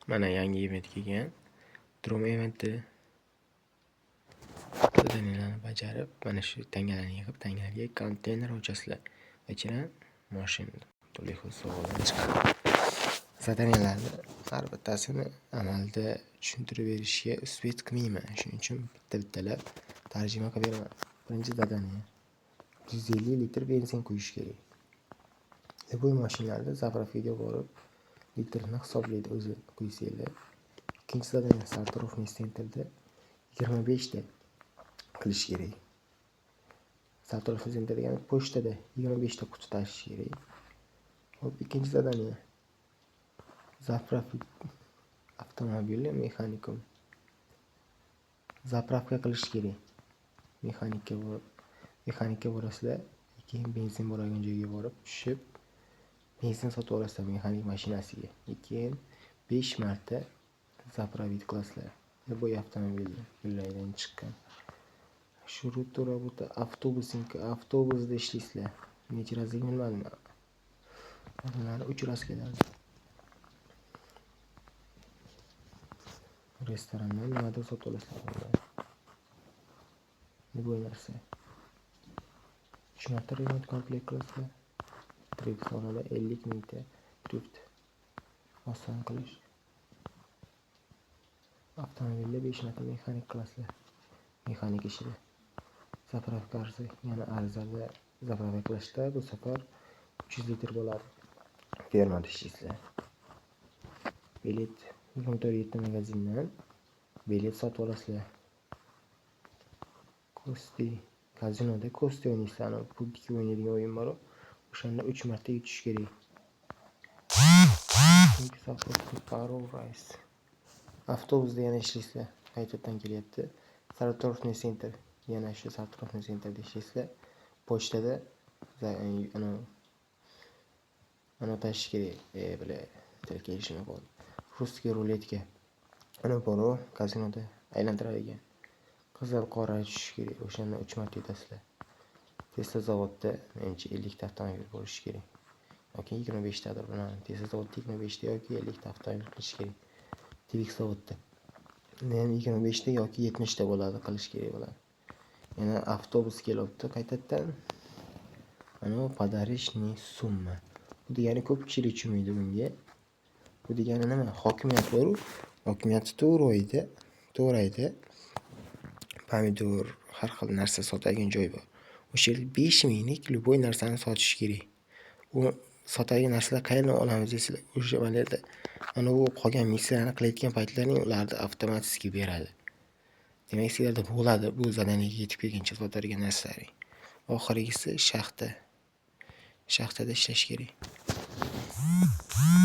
Mana yangi event kelgan. Drum eventi. Zadaniyalarni bajarib, mana shu tangalarni yig'ib, tangalarga konteyner ochasizlar. Ichidan mashina, turli xil sovg'alar chiqadi. Zadaniyalarni har bittasini amalda tushuntirib berishga uspet qilmayman. Shuning uchun bitta-bittalab tarjima qilib beraman. Birinchi zadaniya. 150 litr benzin quyish kerak. Bu mashinalarda zapravkaga borib, litrni hisoblaydi o'zi quysanglar. Ikkinchi zadaniya Sartarovniy sentrda 25 ta qilish kerak. Sartarovniy sentr degani pochtada 25 ta quti tashish kerak. Hop, ikkinchi zadaniya zapravka avtomobili mexanikum. Zapravka qilish kerak. Mexanikka borasizlar, keyin benzin bo'lgan joyga borib tushib, benzin sotib olasizlar mexanik mashinasiga. Keyin 5 marta zapravit qilasizlar. Bu avtomobilni yo'llardan chiqqan. Shu ruta avtobusda ishlaysizlar. Necha razlik bilmadim. Ularni 3 raz keladi. Restorandan nimadir sotib olasizlar. Bu narsa. 3 marta remont komplekt qilasizlar. Drift sonida 50 mingta drift. Oson qilish. Avtomobilda 5 marta mexanik qilasizlar. Mexanik ishida. Zapravka yana arzada zapravka qilishda bu safar 300 litr bo'ladi. Fermada ishlaysizlar. Bilet 24 magazindan bilet sotib olasizlar. Kosti kazinoda kosti o'ynaysizlar. Pulga o'ynaydigan o'yin bor. O'shanda 3 marta yutish kerak. Avtobusda yana ishlaysizlar. Qaytadan kelyapti. Sartarovniy sentr. Yana shu Sartarovniy sentrda ishlaysizlar. Pochtada ana tashish kerak. Bular kelishini bor. Ruskiy ruletka. Ana bor, kazinoda aylantirar ekan. Qizil qora tushish kerak. O'shanda 3 marta yutasizlar. Tesla zavodda menimcha 50 ta avtomobil bo'lishi kerak. Yoki 25 tadir bilmadim. Tesla zavodda 25 ta yoki 50 ta avtomobil qilish kerak. Tvix zavodda men 25 ta yoki 70 ta bo'ladi, qilish kerak bo'ladi. Yana avtobus kelyapti qaytadan. Ana podarishniy summa. Bu degani ko'pchilik tushunmaydi bunga. Bu degani nima? Hokimiyat bor-ku. Hokimiyat to'g'raydi. Pomidor, har xil narsa sotadigan joy bor. O'sha yerda 5 minglik любой narsani sotish kerak. U sotadigan narsalar qayerdan olamiz desizlar, o'sha yerda ana u qolgan mikslarni qilayotgan paytlarning ularni avtomatik beradi. Demak, sizlarda bo'ladi bu zadaniyaga yetib kelguncha sotadigan narsalaring. Oxirgisi shaxtada ishlash kerak.